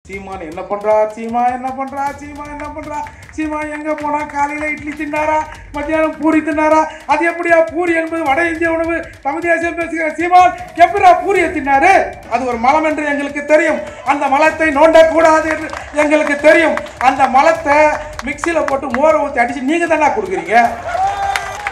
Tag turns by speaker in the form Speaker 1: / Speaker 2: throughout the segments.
Speaker 1: சீமான் என்ன பண்றா, சீமா என்ன பண்றா, சீமா என்ன பண்றா, சீமா எங்க போனா காலையில இட்லி தின்னாரா, மத்தியானம் பூரி தின்னாரா, அது எப்படியா பூரி என்பது வட இந்திய உணவு, தமிழ் தேசியம் பேசுகிற சீமான் எப்படியா பூரியை தின்னாரு? அது ஒரு மலம் என்று எங்களுக்கு தெரியும். அந்த மலத்தை நோண்டக்கூடாது என்று எங்களுக்கு தெரியும். அந்த மலத்தை மிக்சியில போட்டு மோரை ஊற்றி அடிச்சு நீங்க தானே கொடுக்குறீங்க.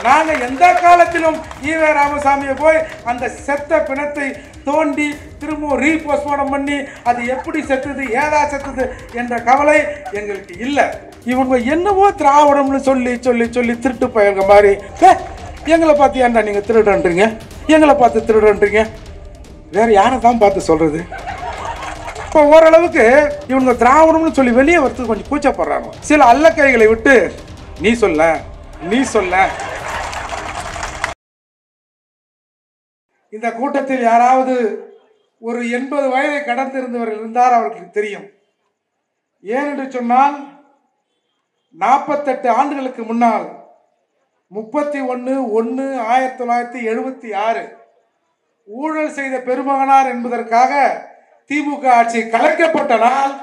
Speaker 1: நாங்க எந்த காலத்திலும் ஈவே ராமசாமியை போய் அந்த செத்த பிணத்தை தோண்டி திரும்ப ரீபோஸ்ட்மார்ட்டம் பண்ணி அது எப்படி செத்துது, ஏதா செத்துது என்ற கவலை எங்களுக்கு இல்லை. இவங்க என்னவோ திராவிடம்னு சொல்லி சொல்லி சொல்லி திருட்டு பயிர்க மாதிரி எங்களை பார்த்து ஏன்டா நீங்க திருடுன்றீங்க, எங்களை பார்த்து திருடுன்றீங்க, வேற யாரை தான் பார்த்து சொல்றது? இப்போ ஓரளவுக்கு இவங்க திராவிடம்னு சொல்லி வெளியே வரதுக்கு கொஞ்சம் கூச்சப்படுறாங்க. சில அல்ல கைகளை விட்டு நீ சொல்ல நீ சொல்ல. இந்த கூட்டத்தில் யாராவது ஒரு 80 வயதை கடந்திருந்தவர் இருந்தார், அவர்களுக்கு தெரியும். ஏனென்று சொன்னால் 48 ஆண்டுகளுக்கு முன்னால் 31/1/1976 ஊழல் செய்த பெருமகனார் என்பதற்காக திமுக ஆட்சி கலைக்கப்பட்ட நாள்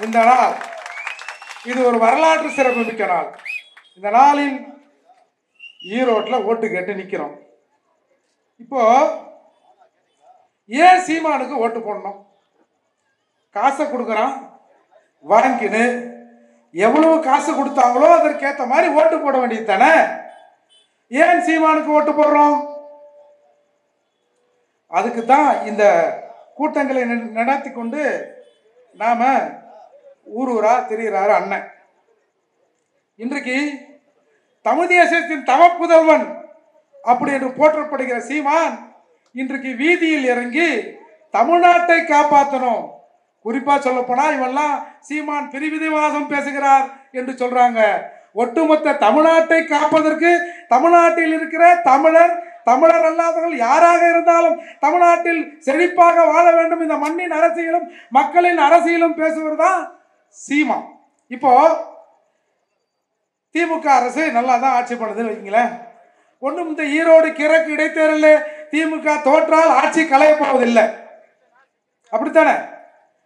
Speaker 1: இந்த நாள். இது ஒரு வரலாற்று சிறப்பு மிக்க நாள். இந்த நாளில் ஈரோட்டில் ஓட்டு கேட்டு நிற்கிறோம். இப்போ ஏன் சீமானுக்கு ஓட்டு போடணும்? காசை கொடுக்குறான், வாங்கின்னு எவ்வளவு காசு கொடுத்தாங்களோ அதற்கேற்ற மாதிரி ஓட்டு போட வேண்டியது தானே. ஏன் சீமானுக்கு ஓட்டு போடுறோம்? அதுக்கு தான் இந்த கூட்டங்களை நடத்தி கொண்டு நாம ஊரூரா திரிகிறாரு அண்ணன். இன்றைக்கு தமிழ் தேசத்தின் தவப்புதல்வன் அப்படி என்று போற்றப்படுகிற சீமான் இன்றைக்கு வீதியில் இறங்கி தமிழ்நாட்டை காப்பாற்றணும். குறிப்பா சொல்ல போனா இவெல்லாம் சீமான் பிரிவினைவாதம் பேசுகிறார் என்று சொல்றாங்க. ஒட்டுமொத்த தமிழ்நாட்டை காப்பதற்கு தமிழ்நாட்டில் இருக்கிற தமிழர் அல்லாதவர்கள் யாராக இருந்தாலும் தமிழ்நாட்டில் செழிப்பாக வாழ வேண்டும், இந்த மண்ணின் அரசியலும் மக்களின் அரசியலும் பேசுவது தான் சீமான். இப்போ திமுக அரசு நல்லா தான் ஆட்சி பண்ணுதுன்னு வைங்களேன். ஒன்றும் இந்த ஈரோடு கிழக்கு இடைத்தேர்தலில் திமுக தோற்றால் ஆட்சி களைய போவதில்லை, அப்படித்தானே?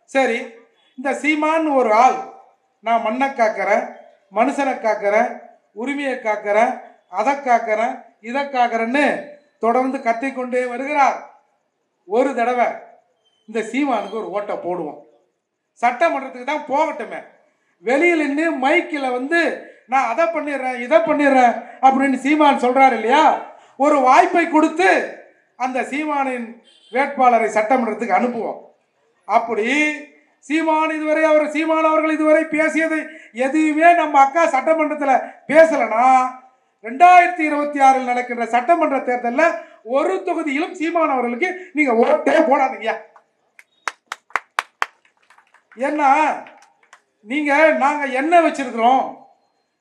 Speaker 1: சரி, இந்த சீமான் ஒரு ஆள் நான் மண்ணை காக்கிறேன், மனுஷனை காக்கிறேன், உரிமையை காக்கிறேன், அதை காக்கிறேன், இதை காக்கிறேன்னு தொடர்ந்து கத்திக்கொண்டே வருகிறார். ஒரு தடவை இந்த சீமானுக்கு ஒரு ஓட்டை போடுவோம். சட்டமன்றத்துக்கு தான் போகட்டுமே, வெளியில் நின்று மைக்கில் வந்து நான் அதை பண்ணிடுறேன் இதை பண்ணிடுறேன் அப்படின்னு சீமான் சொல்றாரு இல்லையா, ஒரு வாய்ப்பை கொடுத்து அந்த சீமானின் வேட்பாளரை சட்டமன்றத்துக்கு அனுப்புவோம். அப்படி சீமான் அவர்கள் இதுவரை பேசியதை எதுவுமே நம்ம அக்கா சட்டமன்றத்தில் பேசலனா 2026 நடக்கின்ற சட்டமன்ற தேர்தலில் ஒரு தொகுதியிலும் சீமான் அவர்களுக்கு நீங்க ஓட்டே போடாதீங்க. ஏன்னா நாங்க என்ன வச்சிருக்கிறோம்,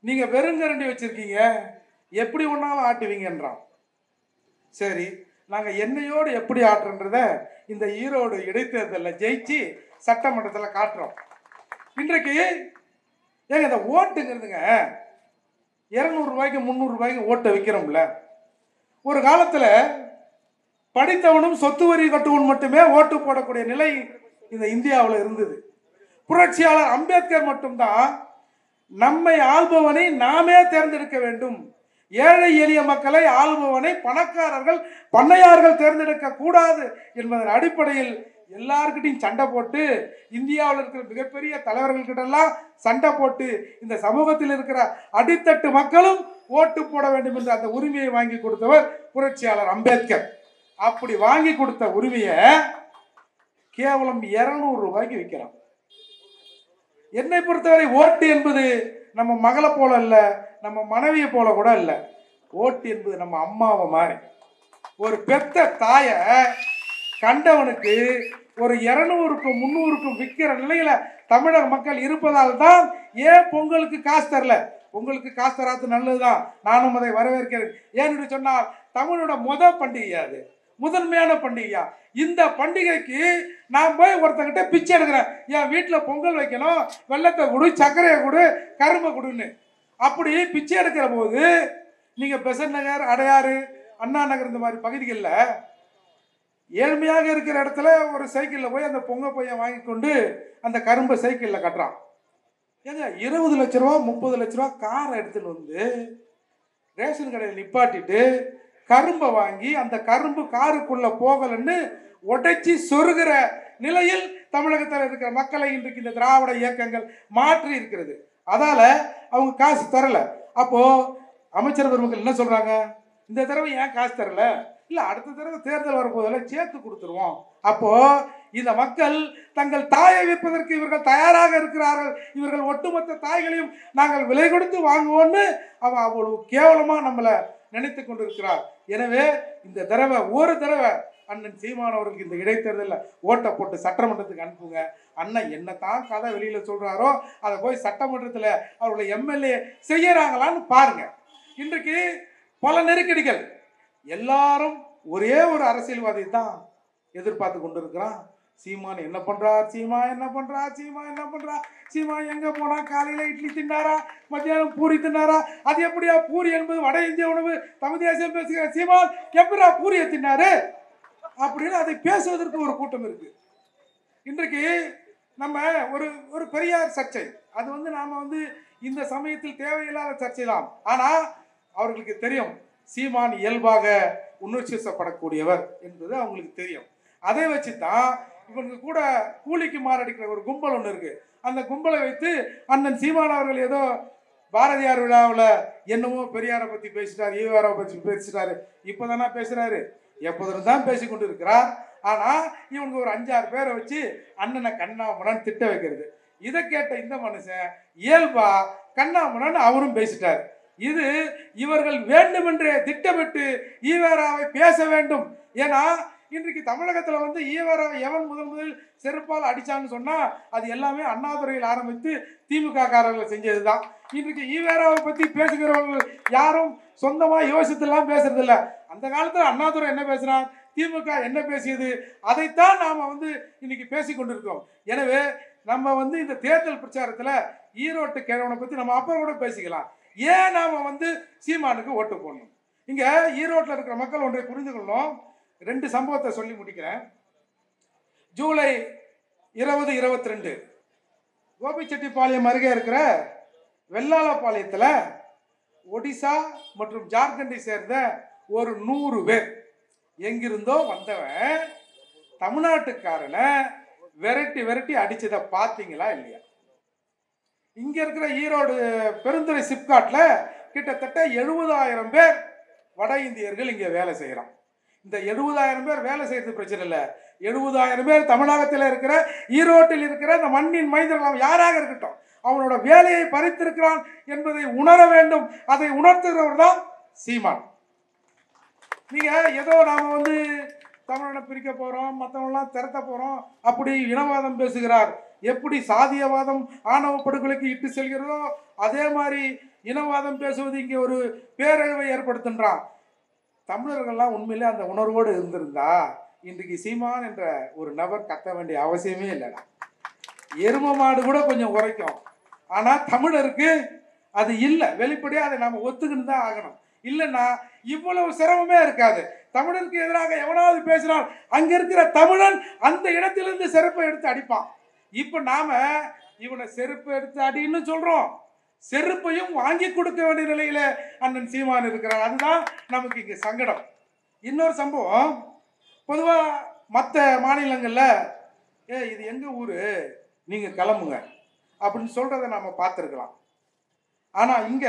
Speaker 1: நீங்க வெறுங்கரண்டி வச்சிருக்கீங்க, எப்படி ஒன்னாலும் ஆட்டுவீங்கன்றான். சரி, நாங்க எண்ணெயோடு எப்படி ஆட்டுறன்றத இந்த ஈரோடு இடைத்தேர்தலில் ஜெயிச்சு சட்டமன்றத்தில் காட்டுறோம். இன்றைக்கு ஏங்க இந்த ஓட்டுங்கிறதுங்க 200 ரூபாய்க்கு 300 ரூபாய்க்கு ஓட்டை விற்கிறோம்ல. ஒரு காலத்தில் படித்தவனும் சொத்து வரி கட்டுவன் மட்டுமே ஓட்டு போடக்கூடிய நிலை இந்த இந்தியாவில் இருந்தது. புரட்சியாளர் அம்பேத்கர் மட்டும்தான் நம்மை ஆள்பவனை நாமே தேர்ந்தெடுக்க வேண்டும், ஏழை எளிய மக்களை ஆளுபவனை பணக்காரர்கள் பண்ணையார்கள் தேர்ந்தெடுக்க கூடாது என்பதன் அடிப்படையில் எல்லார்கிட்டையும் சண்டை போட்டு, இந்தியாவில் இருக்கிற மிகப்பெரிய தலைவர்கள்கிட்டெல்லாம் சண்டை போட்டு இந்த சமூகத்தில் இருக்கிற அடித்தட்டு மக்களும் ஓட்டு போட வேண்டும் என்ற அந்த உரிமையை வாங்கி கொடுத்தவர் புரட்சியாளர் அம்பேத்கர். அப்படி வாங்கி கொடுத்த உரிமையை கேவலம் 200 ரூபாய்க்கு விற்கிறான். என்னை பொறுத்தவரை ஓட்டு என்பது நம்ம மகளை போல இல்லை, நம்ம மனைவியை போல கூட இல்லை. ஓட்டு என்பது நம்ம அம்மாவை மாதிரி. ஒரு பெத்த தாய கண்டவனுக்கு ஒரு 200க்கும் 300க்கும் விற்கிற நிலையில தமிழர் மக்கள் இருப்பதால் தான் ஏன் பொங்கலுக்கு காசு தரல. பொங்கலுக்கு காசு தராது நல்லதுதான், நானும் அதை வரவேற்கிறேன். ஏன்னு சொன்னால் தமிழோட பண்டிகை, அது முதன்மையான பண்டிகையா. இந்த பண்டிகைக்கு நான் போய் ஒருத்தங்கிட்ட பிச்சை எடுக்கிறேன், என் வீட்டில் பொங்கல் வைக்கணும், வெள்ளத்தை கொடு, சர்க்கரையை கொடு, கரும்பை கொடுன்னு. அப்படி பிச்சை எடுக்கிற போது நீங்கள் பெசன்ட் நகர், அடையாறு, அண்ணா நகர் இந்த மாதிரி பகுதிகளில் ஏழ்மையாக இருக்கிற இடத்துல ஒரு சைக்கிளில் போய் அந்த பொங்க பையன் வாங்கி கொண்டு அந்த கரும்பை சைக்கிளில் கட்டுறான். ஏங்க 20 லட்ச ரூபா 30 லட்ச ரூபா காரை எடுத்துன்னு வந்து ரேஷன் கடையில் நிப்பாட்டிட்டு கரும்பை வாங்கி அந்த கரும்பு காருக்குள்ள போகலன்னு உடைச்சி சொருகிற நிலையில் தமிழகத்தில் இருக்கிற மக்களை இன்றைக்கு இந்த திராவிட இயக்கங்கள் மாற்றி இருக்கிறது. அதால அவங்க காசு தரல. அப்போ அமைச்சர் பெருமக்கள் என்ன சொல்றாங்க, இந்த தடவை ஏன் காசு தரல, இல்ல அடுத்த தடவை தேர்தல் வரும்போதெல்லாம் சேர்த்து கொடுத்துருவோம். அப்போ இந்த மக்கள் தங்கள் தாயை விற்பதற்கு இவர்கள் தயாராக இருக்கிறார்கள், இவர்கள் ஒட்டுமொத்த தாய்களையும் நாங்கள் விலை கொடுத்து வாங்குவோம்னு அவன் அவ்வளவு கேவலமா நம்மளை நினைத்து கொண்டிருக்கிறார். எனவே இந்த தடவை ஒரு தடவை அண்ணன் சீமான் அவர்களுக்கு இந்த இடைத்தேர்தலில் ஓட்டை போட்டு சட்டமன்றத்துக்கு அனுப்புங்க. அண்ணன் என்னத்தான் கதை வெளியில சொல்றாரோ அதை போய் சட்டமன்றத்தில் அவர்களை எம்எல்ஏ செய்யறாங்களான்னு பாருங்க. இன்றைக்கு பல நெருக்கடிகள், எல்லாரும் ஒரே ஒரு அரசியல்வாதி தான் எதிர்பார்த்து கொண்டிருக்கிறான். சீமான் என்ன பண்றார், சீமா என்ன பண்றார், சீமா என்ன பண்றார், சீமா எங்க போனா காலையில இட்லி தின்னாரா, மத்தியானம் பூரி தின்னாரா, அது எப்படியா பூரி என்பது வட இந்திய உணவு, தமிழ் தேசியம் பேசுகிற சீமான் எப்படியா பூரியை தின்னாரு அப்படின்னு அதை பேசுவதற்கு ஒரு கூட்டம் இருக்கு. இன்றைக்கு நம்ம ஒரு ஒரு பெரியார் சர்ச்சை, அது வந்து நாம வந்து இந்த சமயத்தில் தேவையில்லாத சர்ச்சை தான். ஆனா அவர்களுக்கு தெரியும் சீமான் இயல்பாக உணர்ச்சிவசப்படக்கூடியவர் என்பது அவங்களுக்கு தெரியும். அதை வச்சு தான் இவனுக்கு கூட கூலிக்கு மாரடிக்கிற ஒரு கும்பல் ஒன்று இருக்கு. அந்த கும்பலை வைத்து அண்ணன் சீமான் அவர்கள் ஏதோ பாரதியார் விழாவில் என்னமோ பெரியாரை பற்றி பேசிட்டார், ஈவாரை பற்றி பேசிட்டாரு, இப்போதானா பேசுறாரு, எப்போதும் தான் பேசி கொண்டு இருக்கிறார். ஆனால் இவனுக்கு ஒரு 5-6 பேரை வச்சு அண்ணனை கண்ணாமணன் திட்ட வைக்கிறது. இதை கேட்ட இந்த மனுஷன் இயல்பா கண்ணாமணன் அவரும் பேசிட்டார். இது இவர்கள் வேண்டுமென்றே திட்டமிட்டு ஈவேராவை பேச வேண்டும். ஏன்னா இன்றைக்கு தமிழகத்தில் வந்து ஈவேராவை எவன் முதல் செருப்பால் அடிச்சான்னு சொன்னா அது எல்லாமே அண்ணாதுரையில் ஆரம்பித்து திமுக காரர்கள் செஞ்சது தான். இன்றைக்கு ஈவேராவை பத்தி பேசுகிறவர்கள் யாரும் சொந்தமா யோசித்துலாம் பேசுறது இல்லை. அந்த காலத்துல அண்ணாதுரை என்ன பேசுறான், திமுக என்ன பேசியது, அதைத்தான் நாம வந்து இன்னைக்கு பேசி கொண்டிருக்கோம். எனவே நம்ம வந்து இந்த தேர்தல் பிரச்சாரத்துல ஈரோட்டு கிழவனை பத்தி நம்ம அப்புறம் கூட பேசிக்கலாம். ஏன் நாம வந்து சீமானுக்கு ஓட்டு போடணும்? இங்க ஈரோட்டில் இருக்கிற மக்கள் ஒன்றை புரிந்து கொள்ளணும். 2 சம்பவத்தை சொல்லி முடிக்கிறேன். ஜூலை 2022 கோபிச்செட்டிப்பாளையம் அருகே இருக்கிற வெள்ளாளப்பாளையத்தில் ஒடிசா மற்றும் ஜார்க்கண்டை சேர்ந்த ஒரு 100 பேர் எங்கிருந்தோ வந்தவன் தமிழ்நாட்டுக்காரனை விரட்டி அடிச்சதை பார்த்தீங்களா இல்லையா? இங்க இருக்கிற ஈரோடு பெருந்துறை சிப்காட்ல கிட்டத்தட்ட 70,000 பேர் வட இந்தியர்கள் இங்க வேலை செய்யறான். இந்த 70,000 பேர் வேலை செய்யறது பிரச்சனை இல்லை. 70,000 பேர் தமிழகத்தில் இருக்கிற ஈரோட்டில் இருக்கிற இந்த மண்ணின் மைந்தர்கள் யாராக இருக்கட்டும் அவனோட வேலையை பறித்திருக்கிறான் என்பதை உணர வேண்டும். அதை உணர்த்துகிறவர் தான் சீமான். நீங்க ஏதோ நாம வந்து தமிழனை பிரிக்க போறோம், மற்றவங்களாம் திரட்ட போறோம் அப்படி இனவாதம் பேசுகிறார். எப்படி சாதியவாதம் ஆணவ படுகொலைக்கு இட்டு செல்கிறதோ அதே மாதிரி இனவாதம் பேசுவது இங்கே ஒரு பேரழிவை ஏற்படுத்துன்றான். தமிழர்கள்லாம் உண்மையிலே அந்த உணர்வோடு இருந்திருந்தா இன்றைக்கு சீமான் என்ற ஒரு நபர் கத்த வேண்டிய அவசியமே இல்லைடா. எரும மாடு கூட கொஞ்சம் உரைக்கும். ஆனா தமிழருக்கு அது இல்லை. வெளிப்படையாக அதை நாம ஒத்துக்கிட்டு தான் ஆகணும். இல்லைன்னா இவ்வளவு சிரமமே இருக்காது. தமிழருக்கு எதிராக எவனாவது பேசினால் அங்க இருக்கிற தமிழன் அந்த இடத்திலிருந்து செருப்பை எடுத்து அடிப்பான். இப்ப நாம இவனை செருப்பு எடுத்து அடின்னு சொல்றோம், செருப்பையும் வாங்கி கொடுக்க வேண்டிய நிலையில அண்ணன் சீமான் இருக்கிறார். அதுதான் நமக்கு இங்க சங்கடம். இன்னொரு சம்பவம், பொதுவா மற்ற மாநிலங்கள்ல இது எங்க ஊரு நீங்க கிளம்புங்க அப்படின்னு சொல்றதை நாம பார்த்துருக்கலாம். ஆனா இங்க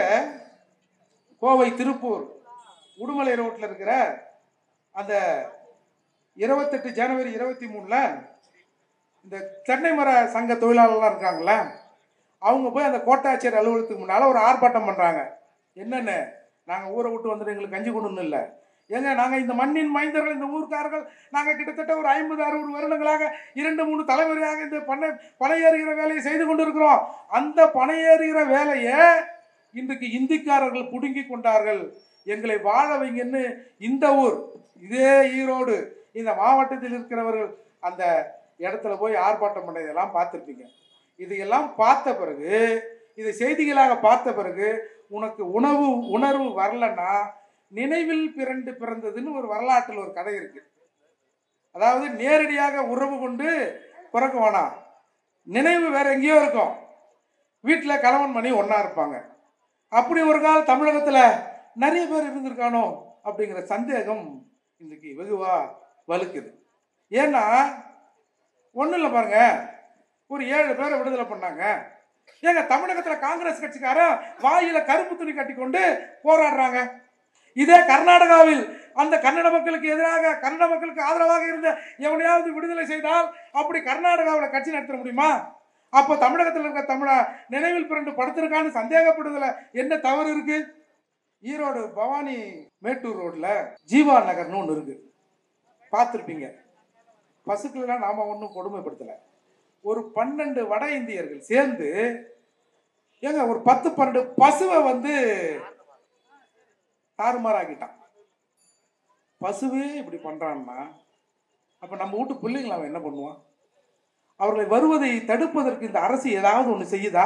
Speaker 1: கோவை திருப்பூர் உடுமலை ரோட்ல இருக்கிற அந்த 28 ஜனவரி 23 இந்த தென்னை மர சங்க தொழிலாளர்லாம் இருக்காங்கள, அவங்க போய் அந்த கோட்டாட்சியர் அலுவலகத்துக்கு முன்னால ஒரு ஆர்ப்பாட்டம் பண்றாங்க. என்னென்ன, நாங்கள் ஊரை விட்டு வந்துட்டு எங்களுக்கு கஞ்சி கொண்டு இல்லை, ஏங்க நாங்கள் இந்த மண்ணின் மைந்தர்கள், இந்த ஊர்க்காரர்கள், நாங்கள் கிட்டத்தட்ட ஒரு 50-60 வருடங்களாக 2-3 தலைமுறையாக இந்த பனையேறுகிற வேலையை செய்து கொண்டு இருக்கிறோம். அந்த பனையேறுகிற வேலையை இன்றைக்கு இந்திக்காரர்கள் புடுங்கி கொண்டார்கள், எங்களை வாழ வைங்கன்னு இந்த ஊர் இதே ஈரோடு இந்த மாவட்டத்தில் இருக்கிறவர்கள் அந்த இடத்துல போய் ஆர்ப்பாட்டம் பண்ணதெல்லாம் பார்த்துருப்பீங்க. இதையெல்லாம் பார்த்த பிறகு, இதை செய்திகளாக பார்த்த பிறகு உனக்கு உணர்வு வரலன்னா நினைவில் பிறந்ததுன்னு ஒரு வரலாற்றில் ஒரு கதை இருக்கு. அதாவது நேரடியாக உறவு கொண்டு பிறக்க வேணாம், நினைவு வேற எங்கேயோ இருக்கும். வீட்டில் கணவன் மணி ஒன்றா இருப்பாங்க. அப்படி ஒரு கால் தமிழகத்தில் நிறைய பேர் இருந்திருக்கானோ அப்படிங்கிற சந்தேகம் இன்னைக்கு வெகுவா வலுக்குது. ஏன்னா ஒன்றும் இல்லை பாருங்க, ஒரு 7 பேரை விடுதலை பண்ணாங்க. ஏங்க தமிழகத்தில் காங்கிரஸ் கட்சிக்காரன் வாயில கருப்பு துணி கட்டி கொண்டு போராடுறாங்க. இதே கர்நாடகாவில் அந்த கன்னட மக்களுக்கு எதிராக, கன்னட மக்களுக்கு ஆதரவாக இருந்த எவனையாவது விடுதலை செய்தால் அப்படி கர்நாடகாவில் கட்சி நடத்த முடியுமா? அப்போ தமிழகத்தில் இருக்க தமிழ நினைவில் பிறண்டு படுத்திருக்கான்னு சந்தேகப்படுவதில் என்ன தவறு இருக்கு? ஈரோடு பவானி மேட்டூர் ரோட்ல ஜீவா நகர்னு ஒன்று இருக்கு, பார்த்துருப்பீங்க. பசுக்கெல்லாம் நாம ஒன்றும் கொடுமைப்படுத்தலை. ஒரு 12 வட இந்தியர்கள் சேர்ந்து ஏங்க ஒரு 10-12 பசுவை தாறுமாறாக்கிட்டான். பசுவே இப்படி பண்றான்னா அப்ப நம்ம வீட்டு பிள்ளைங்களை அவன் என்ன பண்ணுவான்? அவர்களை வருவதை தடுப்பதற்கு இந்த அரசு ஏதாவது ஒன்று செய்யுதா?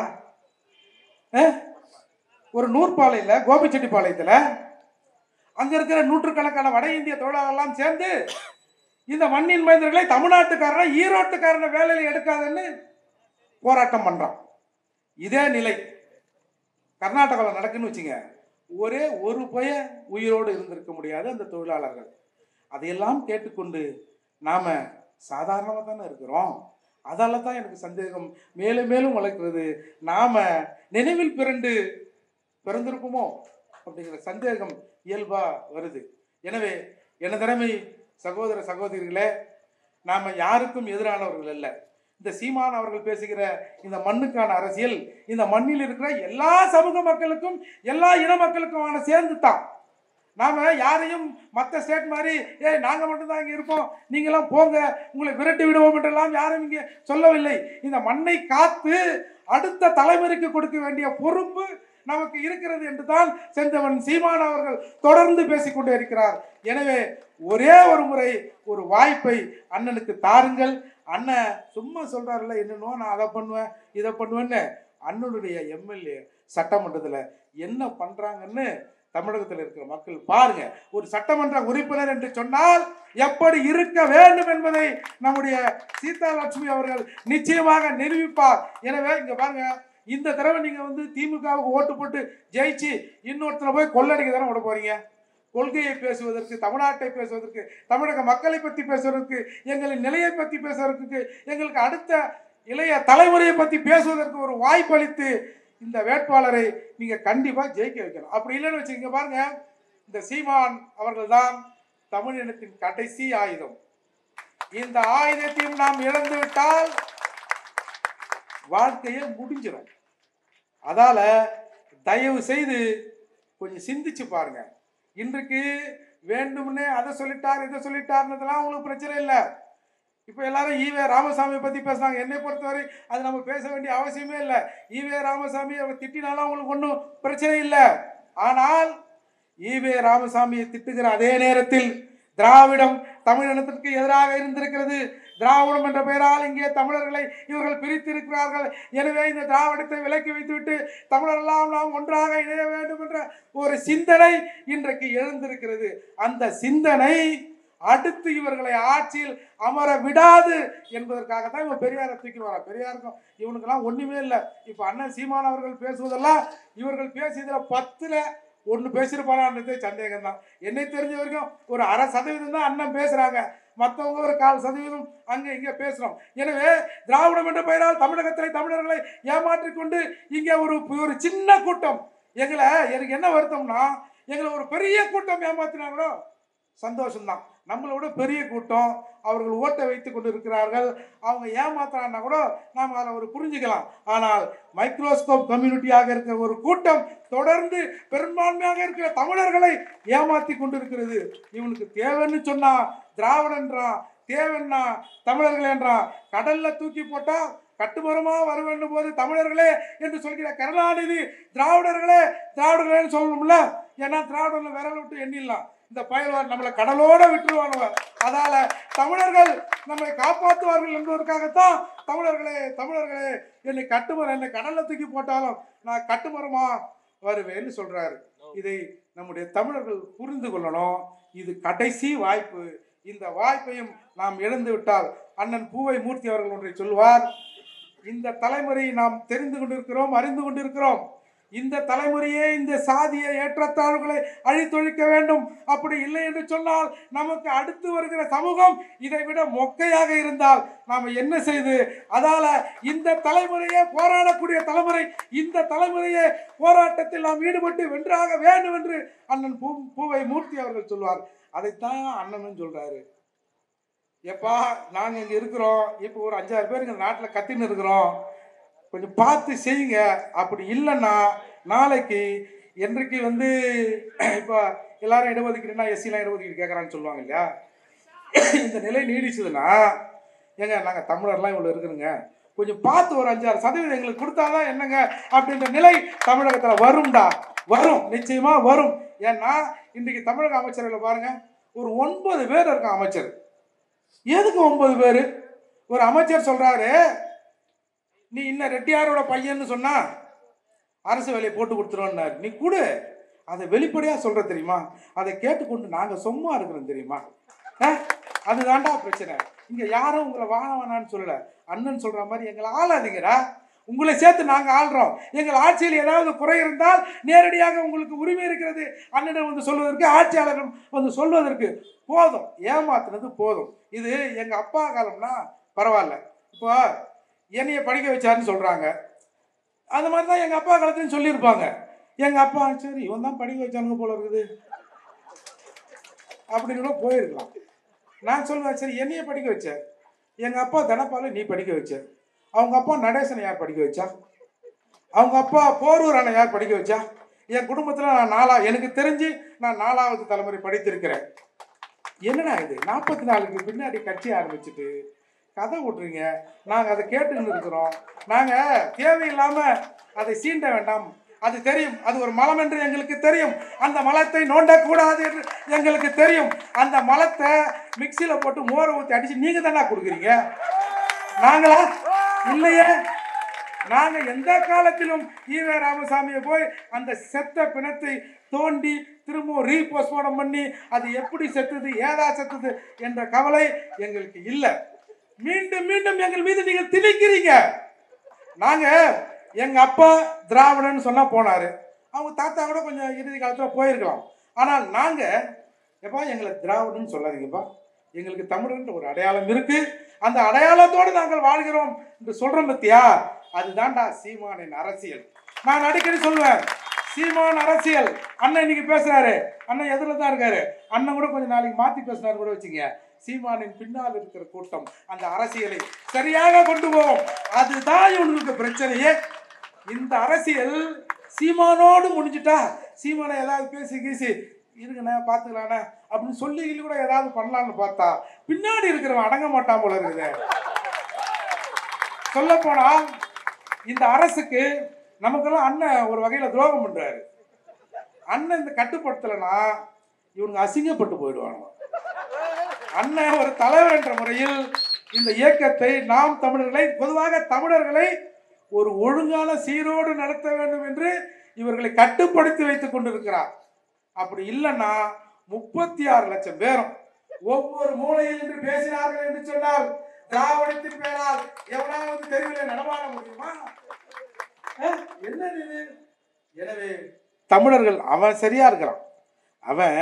Speaker 1: ஒரு நூற்பாளையில, கோபிச்செட்டிப்பாளையத்தில் அங்க இருக்கிற நூற்றுக்கணக்கான வட இந்திய தொழிலாளர்கள்லாம் சேர்ந்து இந்த மண்ணின் மைந்தர்களை தமிழ்நாட்டுக்காரனை, ஈரோட்டுக்காரனை வேலையில் எடுக்காதுன்னு போராட்டம் பண்றான். இதே நிலை கர்நாடகாவில் நடக்குன்னு வச்சுங்க, ஒரே ஒரு உயிரோடு இருந்திருக்க முடியாது அந்த தொழிலாளர்கள். அதையெல்லாம் கேட்டுக்கொண்டு நாம சாதாரணமாக தானே இருக்கிறோம். அதால தான் எனக்கு சந்தேகம் மேலும் மேலும் வளர்க்கிறது. நாம நினைவில் பிறந்திருக்குமோ அப்படிங்கிற சந்தேகம் இயல்பா வருது. எனவே என திறமை சகோதர சகோதரிகளே, நாம யாருக்கும் எதிரானவர்கள் அல்ல. இந்த சீமான் அவர்கள் பேசுகிற இந்த மண்ணுக்கான அரசியல் இந்த மண்ணில் இருக்கிற எல்லா சமூக மக்களுக்கும், எல்லா இன மக்களுக்குமான சேர்ந்து தான். நாம யாரையும் மற்ற ஸ்டேட் மாதிரி நாங்க மட்டும்தான் இங்க இருப்போம், நீங்களாம் போங்க, உங்களை விரட்டி விடுவோம் என்றெல்லாம் யாரும் இங்கே சொல்லவில்லை. இந்த மண்ணை காத்து அடுத்த தலைமுறைக்கு கொடுக்க வேண்டிய பொறுப்பு நமக்கு இருக்கிறது என்றுதான் செந்தவன் சீமான் அவர்கள் தொடர்ந்து பேசிக்கொண்டே இருக்கிறார். எனவே ஒரே ஒரு முறை ஒரு வாய்ப்பை அண்ணனுக்கு தாருங்கள். அண்ணன் சும்மா சொல்றாருல்ல, என்னன்னோ நான் அதை பண்ணுவேன் இதை பண்ணுவேன்னு. அண்ணனுடைய எம்எல்ஏ சட்டமன்றத்தில் என்ன பண்றாங்கன்னு தமிழகத்தில் இருக்கிற மக்கள் பாருங்க. ஒரு சட்டமன்ற உறுப்பினர் என்று சொன்னால் எப்படி இருக்க வேண்டும் என்பதை நம்முடைய சீதாலட்சுமி அவர்கள் நிச்சயமாக நிரூபிப்பார். எனவே இங்க பாருங்க, இந்த தடவை நீங்க திமுகவுக்கு ஓட்டு போட்டு ஜெயிச்சு இன்னொருத்தர போய் கொள்ளடிக்க தானே விட போறீங்க. கொள்கையை பேசுவதற்கு, தமிழ்நாட்டை பேசுவதற்கு, தமிழக மக்களை பற்றி பேசுவதற்கு, எங்களின் நிலையை பற்றி பேசுவதற்கு, எங்களுக்கு அடுத்த இளைய தலைமுறையை பற்றி பேசுவதற்கு ஒரு வாய்ப்பு அளித்து இந்த வேட்பாளரை நீங்க கண்டிப்பா ஜெயிக்க வைக்கணும். அப்படி இல்லைன்னு வச்சுக்கோங்க, பாருங்க, இந்த சீமான் அவர்கள் தான் தமிழ் இனத்தின் கடைசி ஆயுதம். இந்த ஆயுதத்தையும் நாம் இழந்து விட்டால் வாழ்க்கையே முடிஞ்சிடும். அதால தயவு செய்து கொஞ்சம் சிந்திச்சு பாருங்க. இன்றைக்கு வேண்டும்னே அதை சொல்லிட்டார் இதை சொல்லிட்டாருன்றதுலாம் உங்களுக்கு பிரச்சனை இல்லை. இப்போ எல்லாரும் ஈவே ராமசாமியை பற்றி பேசுனாங்க. என்னை பொறுத்தவரை அது நம்ம பேச வேண்டிய அவசியமே இல்லை. ஈவே ராமசாமி அவர் திட்டினாலும் அவங்களுக்கு ஒன்றும் பிரச்சனை இல்லை. ஆனால் ஈவே ராமசாமியை திட்டுகிற அதே நேரத்தில் திராவிடம் தமிழினத்திற்கு எதிராக இருந்திருக்கிறது. திராவிடம் என்ற பெயரால் இங்கே தமிழர்களை இவர்கள் பிரித்திருக்கிறார்கள். எனவே இந்த திராவிடத்தை விலக்கி வைத்துவிட்டு தமிழரெல்லாம் நாம் ஒன்றாக இணைய வேண்டும் என்ற ஒரு சிந்தனை இன்றைக்கு எழுந்திருக்கிறது. அந்த சிந்தனை அடுத்து இவர்களை ஆட்சியில் அமர விடாது என்பதற்காகத்தான் இவன் பெரியாரை தூக்கி வர. பெரியாருக்கும் இவனுக்கெல்லாம் ஒண்ணுமே இல்லை. இப்ப அண்ணன் சீமான் அவர்கள் பேசுவதெல்லாம் இவர்கள் பேசியதுல 10ல் 1 பேசியிருப்பானே சந்தேகம் தான். என்னை தெரிஞ்ச வரைக்கும் ஒரு 0.5% தான் அண்ணன் பேசுறாங்க. மற்றவங்க ஒரு 1/4% அங்க இங்க பேசுறோம். எனவே திராவிடம் என்ற பெயரால் தமிழகத்திலே தமிழர்களை ஏமாற்றிக் கொண்டு இங்கே ஒரு சின்ன கூட்டம் எனக்கு என்ன வருத்தம்னா, எங்களை ஒரு பெரிய கூட்டம் ஏமாத்தினாங்களோ சந்தோஷம்தான். நம்மளை விட பெரிய கூட்டம் அவர்கள் ஓட்டை வைத்துக் கொண்டு இருக்கிறார்கள். அவங்க ஏமாத்துறான்னா கூட நாம் அதை ஒரு புரிஞ்சுக்கலாம். ஆனால் மைக்ரோஸ்கோப் கம்யூனிட்டியாக இருக்கிற ஒரு கூட்டம் தொடர்ந்து பெரும்பான்மையாக இருக்கிற தமிழர்களை ஏமாத்தி கொண்டு இருக்கிறது. இவனுக்கு தேவைன்னு சொன்னா திராவிடன்றான், தேவைன்னா தமிழர்கள் என்றான். கடல்ல தூக்கி போட்டா கட்டுமரமா வர வேண்டும் போது தமிழர்களே என்று சொல்கிற கருணாநிதி திராவிடர்களே சொல்லணும்ல. ஏன்னா திராவிடர்ல விரல விட்டு எண்ணிடலாம். இந்த பயல்வார் நம்மளை கடலோட விட்டுருவானுவ. அதால தமிழர்கள் நம்மை காப்பாற்றுவார்கள் என்பதற்காகத்தான் தமிழர்களே என்னை கடல்ல தூக்கி போட்டாலும் நான் கட்டுமரமா வருவேன்னு சொல்றாரு. இதை நம்முடைய தமிழர்கள் புரிந்து கொள்ளணும். இது கடைசி வாய்ப்பு. இந்த வாய்ப்பையும் நாம் இழந்து விட்டால் அண்ணன் பூவை மூர்த்தி அவர்கள் ஒன்றை சொல்வார். இந்த தலைமுறை நாம் தெரிந்து கொண்டிருக்கிறோம், அறிந்து கொண்டிருக்கிறோம். இந்த தலைமுறையே இந்த சாதிய ஏற்றத்தாழ்வுகளை அழித்தொழிக்க வேண்டும். அப்படி இல்லை என்று சொன்னால் நமக்கு அடுத்து வருகிற சமூகம் இதை விட மொக்கையாக இருந்தால் நாம் என்ன செய்து, அதால இந்த தலைமுறையே போராடக்கூடிய தலைமுறை, இந்த தலைமுறையே போராட்டத்தில் நாம் ஈடுபட்டு வென்றாக வேண்டும் என்று அண்ணன் பூவை மூர்த்தி அவர்கள் சொல்வார். அதைத்தான் அண்ணனும் சொல்றாரு. எப்பா நாங்கள் இங்கே இருக்கிறோம், இப்போ ஒரு 5-6 பேர் இந்த நாட்டில் கத்தின்னு இருக்கிறோம், கொஞ்சம் பார்த்து செய்யுங்க. அப்படி இல்லைன்னா நாளைக்கு என்றைக்கு இப்போ எல்லாரும் இடஒதுக்கீடுனா எஸ்சிலாம் இடஒதுக்கீடு கேட்குறான்னு சொல்லுவாங்க இல்லையா, இந்த நிலை நீடிச்சதுன்னா ஏங்க நாங்கள் தமிழர்லாம் இவ்வளோ இருக்குதுங்க, கொஞ்சம் பார்த்து ஒரு 5-6% எங்களுக்கு கொடுத்தாதான் என்னங்க அப்படின்ற நிலை தமிழகத்தில் வரும்டா, வரும், நிச்சயமாக வரும். ஏன்னா இன்றைக்கு தமிழக அமைச்சர்களை பாருங்கள், ஒரு 9 பேர் இருக்கான் அமைச்சர். எதுக்கு 9 பேர்? ஒரு அமைச்சர் சொல்கிறாரு, நீ இன்னும் ரெட்டியாரோட பையன்னு சொன்னா அரசு வேலையை போட்டு கொடுத்துருவோன்னாரு. நீ கொடு, அதை வெளிப்படையாக சொல்கிற தெரியுமா, அதை கேட்டுக்கொண்டு நாங்கள் சும்மா இருக்கிறோம் தெரியுமா. அதுதான்டா பிரச்சனை. இங்கே யாரும் உங்களை வாழ வேணான்னு சொல்லலை, அண்ணன் சொல்கிற மாதிரி எங்களை ஆளாதீங்கடா, உங்களை சேர்த்து நாங்கள் ஆள்றோம், எங்கள் ஆட்சியில் ஏதாவது குறை இருந்தால் நேரடியாக உங்களுக்கு உரிமை இருக்கிறது அண்ணன் சொல்வதற்கு, ஆட்சியாளர்கள் சொல்வதற்கு. போதும், ஏமாத்துனது போதும். இது எங்கள் அப்பா காலம்னா பரவாயில்ல, இப்போ என்னைய படிக்க வச்சாருன்னு சொல்கிறாங்க, அது மாதிரி தான் எங்கள் அப்பா காலத்துன்னு சொல்லியிருப்பாங்க. எங்கள் அப்பா சரி இவன் தான் படிக்க வச்சானுங்க போல இருக்குது அப்படின்னு கூட போயிருக்கலாம். நான் சொல்லுவேன், சரி என்னைய படிக்க வச்ச, எங்கள் அப்பா தனப்பால நீ படிக்க வச்ச, அவங்க அப்பா நடேசனை யார் படிக்க வச்சா, அவங்க அப்பா போரூர் அண்ணன் யார் படிக்க வச்சா, என் குடும்பத்தில் நான் எனக்கு தெரிஞ்சு நான் 4வது தலைமுறை படித்திருக்கிறேன். என்னடா இது 44க்கு பின்னாடி கட்சி ஆரம்பிச்சுட்டு கதை விட்டுறீங்க, நாங்கள் அதை கேட்டுன்னு இருக்கிறோம், நாங்கள் தேவையில்லாமல் அதை சீண்ட வேண்டாம், அது தெரியும், அது ஒரு மலம் என்று எங்களுக்கு தெரியும், அந்த மலத்தை நோண்டக்கூடாது என்று எங்களுக்கு தெரியும், அந்த மலத்தை மிக்சியில் போட்டு மோரை ஊற்றி அடித்து நீங்கள் தானே கொடுக்குறீங்க, நாங்களா இல்லையே. நாங்கள் எந்த காலத்திலும் ஈவே ராமசாமியை போய் அந்த செத்த பிணத்தை தோண்டி திரும்ப ரீபோஸ்ட்மார்ட்டம் பண்ணி அது எப்படி செத்துது ஏதா செத்துது என்ற கவலை எங்களுக்கு இல்லை. மீண்டும் மீண்டும் எங்கள் மீது நீங்கள் திணிக்கிறீங்க. நாங்கள் எங்கள் அப்பா திராவிடன்னு சொன்னால் போனார், அவங்க தாத்தா கூட கொஞ்சம் இறுதி காலத்தில் போயிருக்கலாம். ஆனால் நாங்கள் எப்பா எங்களை திராவிடன்னு சொல்லாதீங்கப்பா, எங்களுக்கு தமிழன்ற ஒரு அடையாளம் இருக்குது, அந்த அடையாளத்தோடு நாங்கள் வாழ்கிறோம் என்று சொல்கிறோம் பத்தியா, அதுதான்டா சீமானின் அரசியல். நான் அடிக்கடி சொல்லுவேன், சீமான் அரசியல். அண்ணன் இன்னைக்கு பேசுறாரு, அண்ணன் எதிரில் தான் இருக்காரு, அண்ணன் கூட கொஞ்சம் நாளைக்கு மாற்றி பேசினாரு கூட வச்சுங்க. சீமானின் பின்னால் இருக்கிற கூட்டம் அந்த அரசியலை சரியாக கொண்டு போவோம், அதுதான் இவங்களுக்கு பிரச்சனையே. இந்த அரசியல் சீமானோடு முடிஞ்சுட்டா, சீமானை ஏதாவது பேசி கீசி இருக்குண்ணே பார்த்துக்கலாண்ணே அப்படின்னு சொல்லி கூட ஏதாவது பண்ணலான்னு பார்த்தா பின்னாடி இருக்கிறவன் அடங்க மாட்டான் போல இருக்குது. சொல்ல போனால் இந்த அரசுக்கு நமக்கெல்லாம் அண்ணன் ஒரு வகையில் துரோகம் பண்றாரு. அண்ணன் இந்த கட்டுப்படுத்தலைன்னா இவனுங்க அசிங்கப்பட்டு போயிடுவாங்க. அண்ணன் ஒரு தலைவர் என்ற முறையில் இந்த இயக்கத்தை, நாம் தமிழர்களை, பொதுவாக தமிழர்களை ஒரு ஒழுங்கான சீரோடு நடத்த வேண்டும் என்று இவர்களை கட்டுப்படுத்தி வைத்துக் கொண்டிருக்கிறார். அப்படி இல்லைன்னா 36 லட்சம் பேரும் ஒவ்வொரு மூலையில் என்று பேசினார்கள் என்று சொன்னால் திராவிடத்தின் பேரால் எவனாவது தெருவில் நடமாட முடியுமா? என்ன இது? எனவே தமிழர்கள் அவன் சரியா இருக்கிறான், அவன்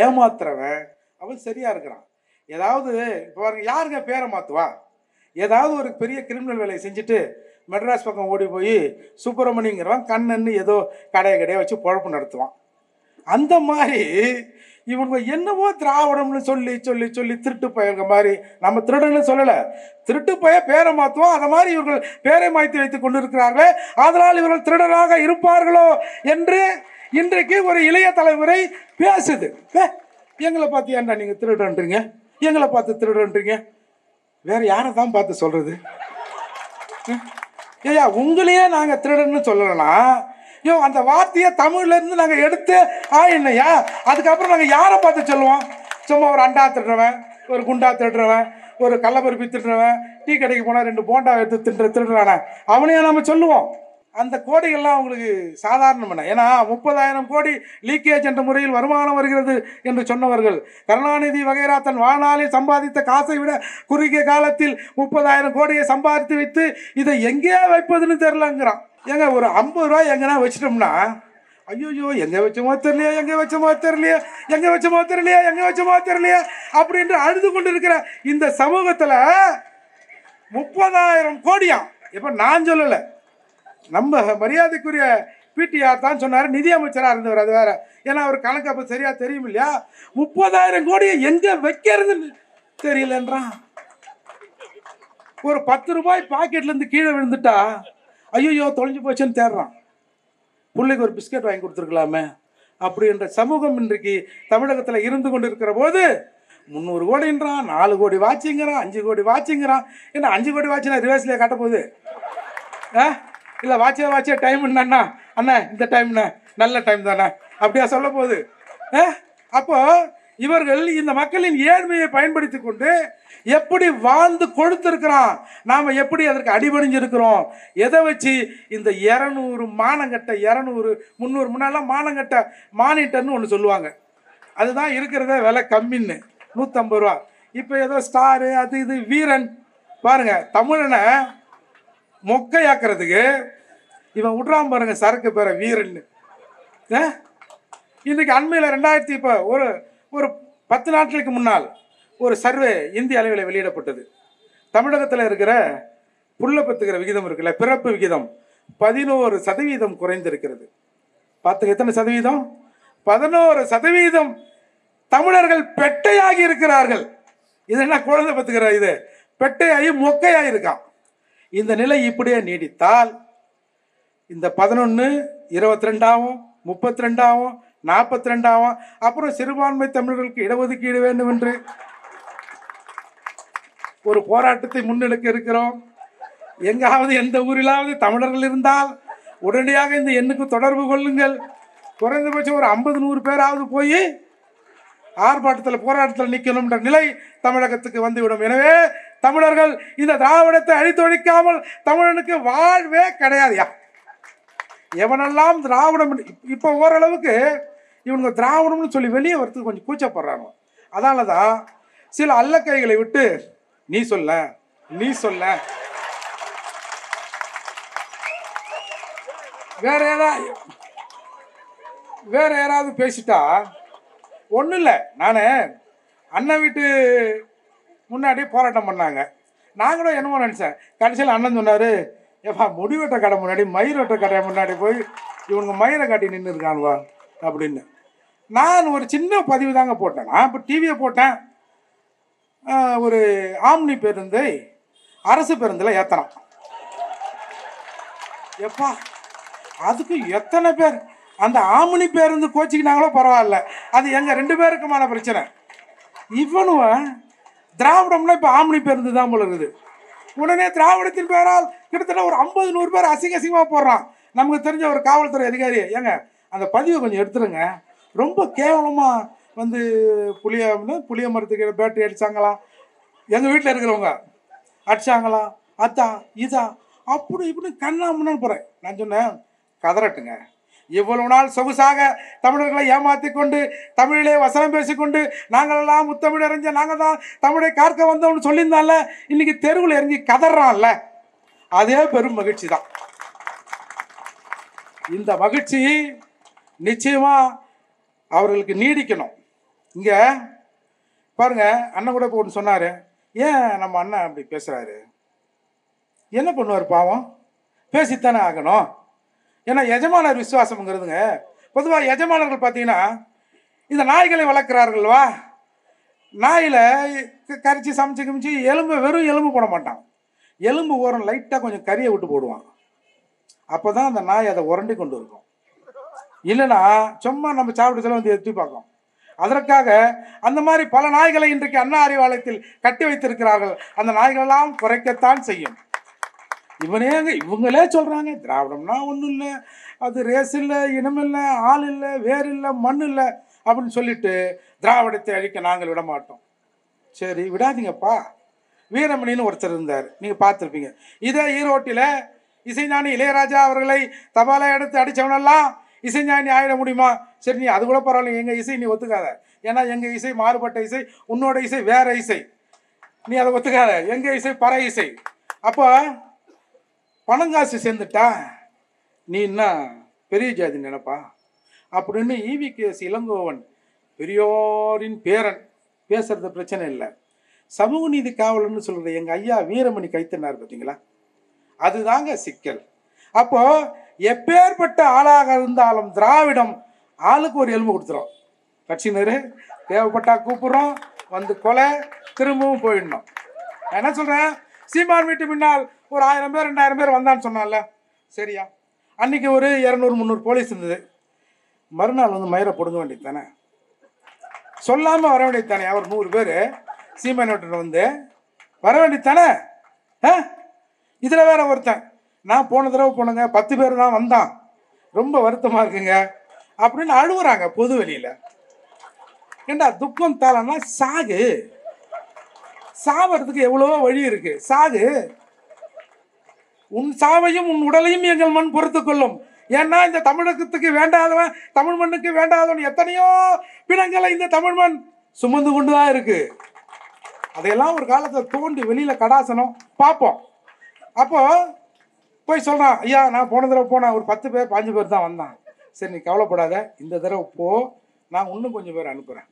Speaker 1: ஏமாத்துறவன் அவன் சரியா இருக்கிறான். ஏதாவது இப்போ பாருங்க, யாருங்க பேரை மாற்றுவா? ஏதாவது ஒரு பெரிய கிரிமினல் வேலையை செஞ்சுட்டு மெட்ராஸ் பக்கம் ஓடி போய் சுப்பிரமணியங்கிறவன் கண்ணன்னு ஏதோ கடையை வச்சு பொழப்பு நடத்துவான். அந்த மாதிரி இவங்க என்னவோ திராவிடம்னு சொல்லி சொல்லி சொல்லி திருட்டு பயிர்க மாதிரி, நம்ம திருடன்னு சொல்லலை, திருட்டு பய பேரை மாற்றுவோம், அதை மாதிரி இவர்கள் பேரை மாற்றி வைத்துக் கொண்டிருக்கிறார்களே, அதனால் இவர்கள் திருடராக இருப்பார்களோ என்று இன்றைக்கு ஒரு இளைய தலைமுறை பேசுது. எங்களை பார்த்து ஏன்டா நீங்கள் திருடன்றீங்க, எங்களை பார்த்து திருடன்றீங்க, வேற யாரை தான் பார்த்து சொல்றது? ஐயா உங்களையே நாங்கள் திருடன்னு சொல்லலைன்னா அந்த வார்த்தையை தமிழ்ல இருந்து நாங்கள் எடுத்து என்னையா அதுக்கப்புறம் நாங்கள் யாரை பார்த்து சொல்லுவோம்? சும்மா ஒரு அண்டா திருடுறவன், ஒரு குண்டா திருடுறவன், ஒரு கள்ளப்பருப்பி திருடுறவன், டீ கடைக்கு போனால் 2 போண்டா எடுத்து திருடுறானே அவனையா நம்ம சொல்லுவோம்? அந்த கோடிகள்லாம் அவங்களுக்கு சாதாரணம் என்ன. ஏன்னா 30,000 கோடி லீக்கேஜ் என்ற முறையில் வருமானம் வருகிறது என்று சொன்னவர்கள் கருணாநிதி வகைரா தன் வாழ்நாளில் சம்பாதித்த காசை விட குறுகிய காலத்தில் 30,000 கோடியை சம்பாதித்து வைத்து இதை எங்கே வைப்பதுன்னு தெரிலங்கிறான். ஏங்க ஒரு 50 ரூபாய் எங்கன்னா வச்சிட்டோம்னா ஐயோ எங்கே வச்சோமோ தெரியலையே, எங்கே வச்சோமோ தெரியலையே, எங்கே வச்சோமோ தெரியலையே, எங்கே வச்சோமோ தெரியலையே அப்படின்ட்டு அழுது கொண்டு இருக்கிற இந்த சமூகத்தில் 30,000 கோடியாம். இப்போ நான் சொல்லலை, நம்ம மரியாதைக்குரிய பிடிஆர் தான் சொன்னார், நிதியமைச்சராக இருந்தவர். அது வேற, ஏன்னா அவர் கணக்கு அப்போ சரியாக தெரியும் இல்லையா. 30,000 கோடியை எங்கே வைக்கிறதுன்னு தெரியலன்றான். ஒரு 10 ரூபாய் பாக்கெட்லேருந்து கீழே விழுந்துட்டா ஐயோ தொலைஞ்சு போச்சுன்னு தேடுறான். பிள்ளைக்கு ஒரு பிஸ்கட் வாங்கி கொடுத்துருக்கலாமே அப்படின்ற சமூகம் இன்றைக்கு தமிழகத்தில் இருந்து கொண்டு இருக்கிற போது 300 கோடின்றான், 4 கோடி வாட்சிங்கிறான், 5 கோடி வாட்சிங்கிறான். ஏன்னா 5 கோடி வாட்சினா ரிவர்ஸ்லேயே காட்ட போகுது. இல்லை வாட்சே டைம் என்னண்ணா, அண்ணா இந்த டைம்ண்ணா நல்ல டைம் தானே அப்படியா சொல்ல போகுது. அப்போ இவர்கள் இந்த மக்களின் ஏழ்மையை பயன்படுத்தி கொண்டு எப்படி வாழ்ந்து கொடுத்துருக்கிறான், நாம் எப்படி அதற்கு அடிபணிஞ்சிருக்கிறோம், எதை வச்சு இந்த 200 மானங்கட்ட 200 300 முன்னாலாம் மானங்கட்ட மானிட்டர்னு ஒன்று சொல்லுவாங்க, அதுதான் இருக்கிறத விலை கம்மின்னு 150 ரூபா. இப்போ ஏதோ ஸ்டாரு அது இது வீரன் பாருங்க, தமிழனை மொக்கையாக்குறதுக்கு இவன் விட்றான் பாருங்க சரக்கு பேர வீரன்னு. இன்னைக்கு அண்மையில் இப்போ ஒரு 10 நாட்களுக்கு முன்னால் ஒரு சர்வே இந்திய அளவில் வெளியிடப்பட்டது. தமிழகத்தில் இருக்கிற புள்ள பெற்றுக்கிற விகிதம் இருக்குல்ல, பிறப்பு விகிதம் 11% குறைந்திருக்கிறது. பார்த்துக்க எத்தனை சதவீதம்? 11% தமிழர்கள் பெட்டையாகி இருக்கிறார்கள். இது என்ன குழந்தை பெற்றுக்கிற, இது பெட்டையாகி மொக்கையாகி இருக்கான். இந்த நிலை இப்படியே நீடித்தால் இந்த 11 22 ஆகும், 32 ஆகும், 42 ஆகும். அப்புறம் சிறுபான்மை தமிழர்களுக்கு இடஒதுக்கீடு வேண்டும் என்று ஒரு போராட்டத்தை முன்னெடுக்க இருக்கிறோம். எங்காவது எந்த ஊரிலாவது தமிழர்கள் இருந்தால் உடனடியாக இந்த எண்ணுக்கு தொடர்பு கொள்ளுங்கள். குறைந்தபட்சம் ஒரு 50-100 பேராவது போய் ஆர்ப்பாட்டத்தில் போராட்டத்தில் நிற்கணும்ன்ற நிலை தமிழகத்துக்கு வந்துவிடும். எனவே தமிழர்கள் இந்த திராவிடத்தை அழித்தொழிக்காமல் தமிழனுக்கு வாழ்வே கிடையாதுயா. எவனெல்லாம் திராவிடம் இப்போ ஓரளவுக்கு இவங்க திராவிடம்னு சொல்லி வெளியே வரத்துக்கு கொஞ்சம் கூச்சப்படுறாங்க. அதனால தான் சில அல்லக்கைகளை விட்டு நீ சொல்ல வேற யாராவது பேசிட்டா ஒன்றும் இல்லை. நான் அண்ணன் வீட்டு முன்னாடி போராட்டம் பண்ணாங்க, நாங்களும் என்னமோ நினச்சேன். கடைசியில் அண்ணன் சொன்னார், ஏப்பா முடிவெட்ட கடை முன்னாடி மயிர் வெட்ட கடை முன்னாடி போய் இவங்க மயிரை காட்டி நின்று இருக்கானுவா அப்படின்னு. நான் ஒரு சின்ன பதிவு தாங்க போட்டேன். நான் இப்போ டிவியை போட்டேன். ஒரு ஆம்னி பேருந்தை அரசு பேருந்தில் ஏற்றுறான். எப்பா அதுக்கு எத்தனை பேர் அந்த ஆம்னி பேருந்து கோச்சிக்கினாங்களோ பரவாயில்ல, அது எங்கள் 2 பேருக்குமான பிரச்சனை. இவனுவன் திராவிடம்னா இப்போ ஆம்னி பேருந்து தான் போல இருக்குது. உடனே திராவிடத்தின் பேரால் கிட்டத்தட்ட ஒரு 50-100 பேர் அசிங்கமாக போடுறான். நமக்கு தெரிஞ்ச ஒரு காவல்துறை அதிகாரி, ஏங்க அந்த பதிவை கொஞ்சம் எடுத்துருங்க, ரொம்ப கேவலமாக வந்து புளிய மரத்துக்கு பேட்டரி அடித்தாங்களாம், எங்கள் வீட்டில் இருக்கிறவங்க அடித்தாங்களாம், அதான் இதா அப்படி இப்படி கண்ணாமண்ணு போகிறேன். நான் சொன்னேன், கதறட்டுங்க, இவ்வளவு நாள் சொகுசாக தமிழர்களை ஏமாற்றி கொண்டு தமிழிலே வசனம் பேசிக்கொண்டு நாங்களெல்லாம் முத்தமிழறிஞ்ச நாங்கள் தான் தமிழை காக்க வந்தோம்னு சொல்லியிருந்தால இன்னைக்கு தெருவில் இறங்கி கதறான்ல, அதே பெரும் மகிழ்ச்சி தான். இந்த மகிழ்ச்சி நிச்சயமா அவர்களுக்கு நீடிக்கணும். இங்கே பாருங்க, அண்ணன் கூட இப்போ ஒன்று சொன்னார், ஏன் நம்ம அண்ணன் அப்படி பேசுகிறாரு, என்ன பண்ணுவார் பாவம், பேசித்தானே ஆகணும். ஏன்னா எஜமானர் விசுவாசம்ங்கிறதுங்க, பொதுவாக எஜமானர்கள் பார்த்தீங்கன்னா இந்த நாய்களை வளர்க்குறார்கள்வா, நாயில் கரிச்சி சமைச்சு கிமிச்சு எலும்பு வெறும் எலும்பு போட மாட்டான், எலும்பு ஓரம் லைட்டாக கொஞ்சம் கறியை விட்டு போடுவான். அப்போ தான் அந்த நாய் அதை உரண்டி கொண்டு இருக்கும். இல்லைன்னா சும்மா நம்ம சாப்பிட்டு சொல்ல வந்து எட்டி பார்க்கும். அதற்காக அந்த மாதிரி பல நாய்களை இன்றைக்கு அண்ணா அறிவாலயத்தில் கட்டி வைத்திருக்கிறார்கள். அந்த நாய்களெல்லாம் குறைக்கத்தான் செய்யும். இவங்களே சொல்கிறாங்க, திராவிடம்னா ஒன்றும் இல்லை, அது ரேஸ் இல்லை, இனம் இல்லை, ஆள் இல்லை, வேர் இல்லை, மண் இல்லை அப்படின்னு சொல்லிட்டு திராவிடத்தை அழிக்க நாங்கள் விட மாட்டோம். சரி விடாதீங்கப்பா. வீரமணின்னு ஒருத்தர் இருந்தார், நீங்கள் பார்த்துருப்பீங்க. இதே ஈரோட்டில் இசைஞானி இளையராஜா அவர்களை தபாலை எடுத்து அடித்தவனெல்லாம் இசைஞானி ஆயிட முடியுமா? சரி, நீ அது கூட பரவாயில்ல, எங்கள் இசை நீ ஒத்துக்காத. ஏன்னா எங்கள் இசை மாறுபட்ட இசை, உன்னோட இசை வேற இசை, நீ அதை ஒத்துக்காத. எங்கள் இசை பற இசை. அப்போ பணங்காசு சேர்ந்துட்டா நீ என்ன பெரிய ஜாதி நினைப்பா அப்படின்னு EVKS இளங்கோவன் பெரியோரின் பேரன் பேசுறது பிரச்சனை இல்லை. சமூக நீதி காவலன்னு சொல்றது எங்கள் ஐயா வீரமணி கைத்தனார் பார்த்தீங்களா, அதுதாங்க சிக்கல். அப்போ எப்பேற்பட்ட ஆளாக இருந்தாலும் திராவிடம் ஆளுக்கு ஒரு எலும்பு கொடுத்துரும். கட்சியினர் தேவைப்பட்டா கூப்பிடுறோம், வந்து கொலை, திரும்பவும் போயிடணும். என்ன சொல்கிறேன், சீமான் வீட்டு முன்னால் ஒரு 1000 பேர் 2000 பேர் வந்தான்னு சொன்னால, சரியா? அன்றைக்கி ஒரு 200-300 போலீஸ் இருந்தது. மறுநாள் வந்து மயிரை பிடுங்க வேண்டியது தானே, சொல்லாமல் வர வேண்டியது தானே? அவர் 100 பேர் சீமான் வீட்டில் வந்து வர வேண்டியது தானே? இதில் வேற ஒருத்தன், நான் போன தடவை போனேங்க 10 பேர் தான் வந்தான், ரொம்ப வருத்தமாக இருக்குங்க அப்படின்னு அழுகுறாங்க பொது வெளியில். ஏண்டா துக்கம் தாளன்னா சாகு, சாவறதுக்கு எவ்வளவோ வழி இருக்கு, சாகு. உன் சாவையும் உன் உடலையும் எங்கள் மண் பொறுத்து கொள்ளும். ஏன்னா இந்த தமிழகத்துக்கு வேண்டாதவன், தமிழ் மண்ணுக்கு வேண்டாதவன் எத்தனையோ பிணங்களை இந்த தமிழ் மண் சுமந்து கொண்டு தான் இருக்கு. அதையெல்லாம் ஒரு காலத்தை தோண்டி வெளியில் கடாசனம் பார்ப்போம். அப்போ போய் சொல்கிறான், ஐயா நான் போன தடவை போனேன், ஒரு 10 பேர் 5 பேர் தான் வந்தான். சரி, நீ கவலைப்படாத, இந்த தடவை போ, நான் இன்னும் கொஞ்சம் பேர் அனுப்புகிறேன்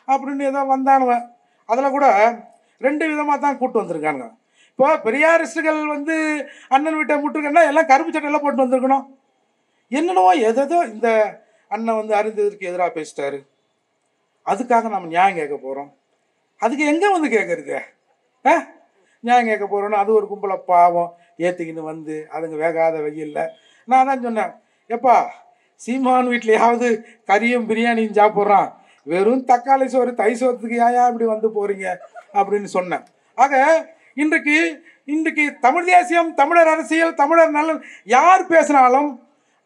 Speaker 1: அப்படின்னு ஏதோ வந்தானுவன். அதில் கூட 2 விதமாக தான் கூப்பிட்டு வந்திருக்கானுங்க. இப்போ பெரியாரிஸ்டுகள் வந்து அண்ணன் வீட்டை முட்டுருக்கன்னா எல்லாம் கருப்பு சட்டையெல்லாம் போட்டு வந்திருக்கணும். என்னென்னவோ எதோ இந்த அண்ணன் வந்து அறிந்ததற்கு எதிராக பேசிட்டாரு, அதுக்காக நம்ம நியாயம் கேட்க போகிறோம். அதுக்கு எங்கே வந்து கேட்குறது? நியாயம் கேட்க போகிறோன்னு அது ஒரு கும்பலை பாவம் ஏற்றிக்கின்னு வந்து அதுங்க வேகாத வெயில்ல. நான் தான் சொன்னேன், எப்பா சீமான் வீட்லையாவது கறியும் பிரியாணியும் சாப்பிட்றான், வெறும் தக்காளி சோறு தை சோத்துக்கு ஏன் இப்படி வந்து போகிறீங்க அப்படின்னு சொன்னேன். ஆக இன்றைக்கு தமிழ் தேசியம், தமிழர் அரசியல், தமிழர் நலன் யார் பேசினாலும்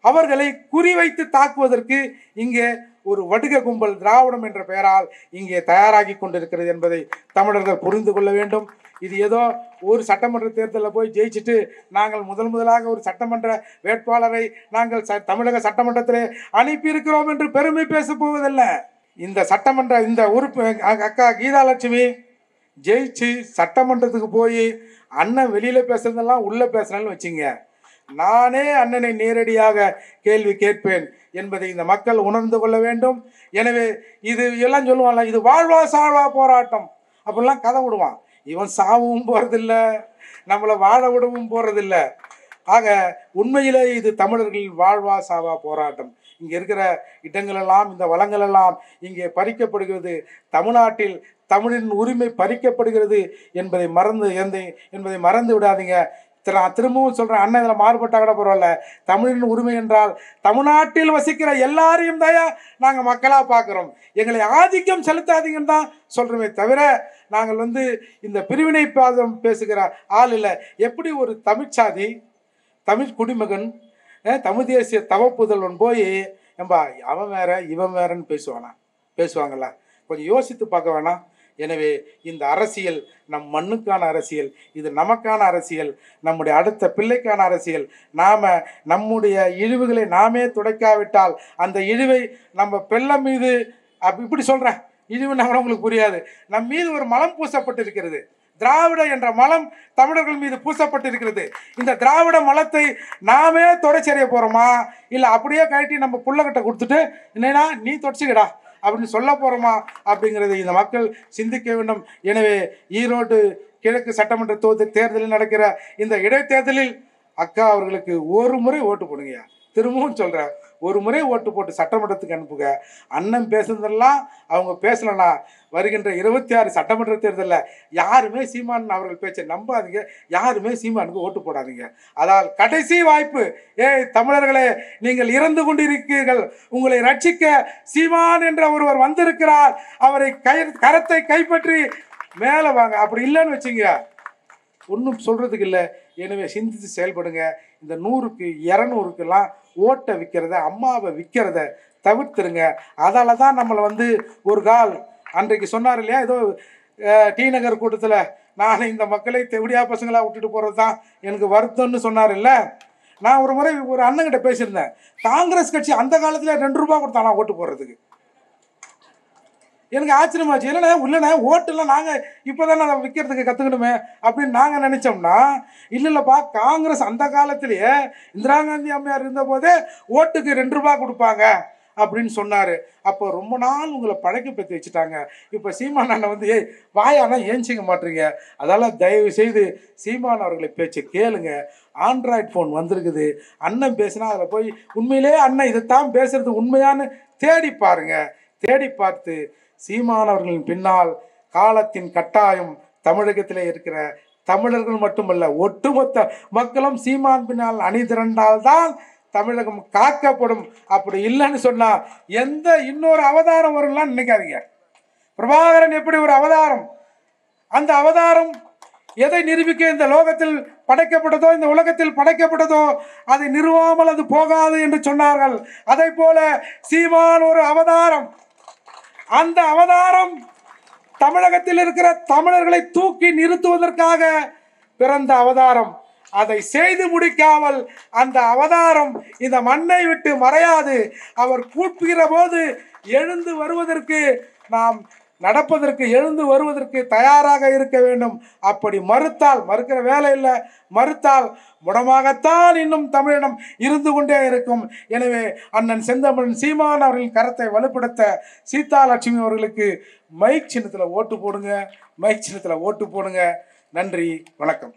Speaker 1: அவர்களை குறிவைத்து தாக்குவதற்கு இங்கே ஒரு வடுக கும்பல் திராவிடம் என்ற பெயரால் இங்கே தயாராகி கொண்டிருக்கிறது என்பதை தமிழர்கள் புரிந்து கொள்ள வேண்டும். இது ஏதோ ஒரு சட்டமன்ற தேர்தலில் போய் ஜெயிச்சுட்டு நாங்கள் முதலாக ஒரு சட்டமன்ற வேட்பாளரை நாங்கள் தமிழக சட்டமன்றத்திலே அனுப்பியிருக்கிறோம் என்று பெருமை பேச போவதில்ல. இந்த சட்டமன்ற இந்த உறுப்பு அக்கா கீதாலட்சுமி ஜெயிச்சு சட்டமன்றத்துக்கு போய் அண்ணன் வெளியில் பேசுறதெல்லாம் உள்ளே பேசுகிறேன்னு வச்சுங்க, நானே அண்ணனை நேரடியாக கேள்வி கேட்பேன் என்பதை இந்த மக்கள் உணர்ந்து கொள்ள வேண்டும். எனவே இது எல்லாம் சொல்லுவான்ல, இது வாழ்வா சாவா போராட்டம் அப்படிலாம் கதை விடுவான். இவன் சாவும் போகிறதில்ல, நம்மளை வாழ விடவும் போகிறதில்ல. ஆக உண்மையிலே இது தமிழர்களின் வாழ்வா சாவா போராட்டம். இங்கே இருக்கிற இடங்களெல்லாம் இந்த வளங்களெல்லாம் இங்கே பறிக்கப்படுகிறது. தமிழ்நாட்டில் தமிழின் உரிமை பறிக்கப்படுகிறது என்பதை மறந்து விடாதீங்க. நான் திரும்பவும் சொல்கிறேன், அண்ணன் இதில் மாறுபட்டால் கூட பரவாயில்ல, தமிழின் உரிமை என்றால் தமிழ்நாட்டில் வசிக்கிற எல்லாரையும் தான் நாங்கள் மக்களாக பார்க்குறோம். எங்களை ஆதிக்கம் செலுத்தாதீங்கன்னு தான் சொல்கிறோமே தவிர நாங்கள் வந்து இந்த பிரிவினை பாதம் பேசுகிற ஆள் இல்லை. எப்படி ஒரு தமிழ்ச்சாதி, தமிழ் குடிமகன், தமிழ் தேசிய தவப்புதல்வன் போய் ஏம்பா அவன் வேற இவன் வேறன்னு பேசுவாங்களா? கொஞ்சம் யோசித்து பார்க்க வேணாம். எனவே இந்த அரசியல் நம் மண்ணுக்கான அரசியல், இது நமக்கான அரசியல், நம்முடைய அடுத்த பிள்ளைக்கான அரசியல். நம்முடைய இழிவுகளை நாமே துடைக்காவிட்டால் அந்த இழிவை நம்ம பிள்ளை மீது, இப்படி சொல்கிறேன், இழிவுன்னா கூட உங்களுக்கு புரியாது, நம் மீது ஒரு மலம் பூசப்பட்டிருக்கிறது. திராவிட என்ற மலம் தமிழர்கள் மீது பூசப்பட்டிருக்கிறது. இந்த திராவிட மலத்தை நாமே தொடச்செறிய போகிறோமா, இல்லை அப்படியே கழட்டி நம்ம புள்ளகிட்ட கொடுத்துட்டு என்னன்னா நீ தொடச்சிக்கடா அப்படின்னு சொல்ல போகிறோமா அப்படிங்கிறத இந்த மக்கள் சிந்திக்க வேண்டும். எனவே ஈரோடு கிழக்கு சட்டமன்ற தேர்தலில் நடக்கிற இந்த இடைத்தேர்தலில் அக்கா அவர்களுக்கு ஒரு முறை ஓட்டு போடுங்கய்யா. திரும்பவும் சொல்கிறேன், ஒரு முறை ஓட்டு போட்டு சட்டமன்றத்துக்கு அனுப்புங்க. அண்ணன் பேசுனதெல்லாம் அவங்க பேசலன்னா வருகின்ற 26 சட்டமன்ற தேர்தலில் யாருமே சீமான் அவர்கள் பேச்சை நம்பாதீங்க, யாருமே சீமானுக்கு ஓட்டு போடாதீங்க. அதால் கடைசி வாய்ப்பு. தமிழர்களே, நீங்கள் இறந்து கொண்டிருக்கிறீர்கள், உங்களை ரட்சிக்க சீமான் என்ற ஒருவர் வந்திருக்கிறார், அவரை கரத்தை கைப்பற்றி மேலே வாங்க. அப்படி இல்லைன்னு வச்சுங்க, ஒன்றும் சொல்கிறதுக்கு இல்லை. எனவே சிந்தித்து செயல்படுங்க. இந்த 100க்கு 200க்கெல்லாம் ஓட்டை விற்கிறத, அம்மாவை விற்கிறத தவிர்த்துருங்க. அதால் தான் நம்மளை வந்து ஒரு கால் அன்றைக்கு சொன்னார் இல்லையா, ஏதோ டி நகர் கூட்டத்தில் நான் இந்த மக்களை தெவிடியா பசங்களா விட்டுட்டு போகிறது தான் எனக்கு வருத்தம்னு சொன்னார் இல்லை. நான் ஒரு முறை ஒரு அண்ணங்கிட்ட பேசியிருந்தேன். காங்கிரஸ் கட்சி அந்த காலத்தில் 2 ரூபா கொடுத்தானா ஓட்டு போடுறதுக்கு. எனக்கு ஆச்சரியமாச்சு. இல்லைண்ணே ஓட்டுலாம் நாங்கள் இப்போ தானே அதை விற்கிறதுக்கு கற்றுக்கணுமே அப்படின்னு நாங்கள் நினச்சோம்னா, இல்லைல்லப்பா, காங்கிரஸ் அந்த காலத்திலேயே இந்திரா காந்தி அம்மையார் இருந்தபோதே ஓட்டுக்கு 2 ரூபா கொடுப்பாங்க அப்படின்னு சொன்னார். அப்போ ரொம்ப நாள் உங்களை பழக்கப்படுத்தி வச்சுட்டாங்க. இப்போ சீமான் அண்ணன் வந்து வாயானா ஏஞ்சிக்க மாட்டீங்க. அதெல்லாம் தயவு செய்து சீமான் அவர்களை பேச்சை கேளுங்க. ஆண்ட்ராய்டு ஃபோன் வந்திருக்குது. அண்ணன் பேசினா அதில் போய் உண்மையிலே அண்ணன் இதைத்தான் பேசுறது உண்மையான்னு தேடி பாருங்க. தேடி பார்த்து சீமான் அவர்களின் பின்னால் காலத்தின் கட்டாயம் தமிழகத்திலே இருக்கிற தமிழர்கள் மட்டுமல்ல ஒட்டுமொத்த மக்களும் சீமான் பின்னால் அணிதிரண்டால்தான் தமிழகம் காக்கப்படும். அப்படி இல்லைன்னு சொன்னா எந்த இன்னொரு அவதாரம் வரும்லாம் நினைக்காதீங்க. பிரபாகரன் எப்படி ஒரு அவதாரம், அந்த அவதாரம் எதை நிரூபிக்க இந்த லோகத்தில் படைக்கப்பட்டதோ, இந்த உலகத்தில் படைக்கப்பட்டதோ, அதை நிறுவாமல் அது போகாது என்று சொன்னார்கள். அதை போல சீமான் ஒரு அவதாரம். அந்த அவதாரம் தமிழகத்தில் இருக்கிற தமிழர்களை தூக்கி நிறுத்துவதற்காக பிறந்த அவதாரம். அதை செய்து முடிக்காமல் அந்த அவதாரம் இந்த மண்ணை விட்டு மறையாது. அவர் கூப்பிடுகிற போது எழுந்து வருவதற்கு, நாம் நடப்பதற்கு, எழுந்து வருவதற்கு தயாராக இருக்க வேண்டும். அப்படி மறுத்தால், மறுக்கிற வேலை இல்லை, மறுத்தால் முடமாகத்தான் இன்னும் தமிழினம் இருந்து கொண்டே இருக்கும். எனவே அண்ணன் செந்தமிழன் சீமான் அவர்களின் கரத்தை வலுப்படுத்த சீதாலட்சுமி அவர்களுக்கு மைக் சின்னத்தில் ஓட்டு போடுங்க. மைக் சின்னத்தில் ஓட்டு போடுங்க. நன்றி, வணக்கம்.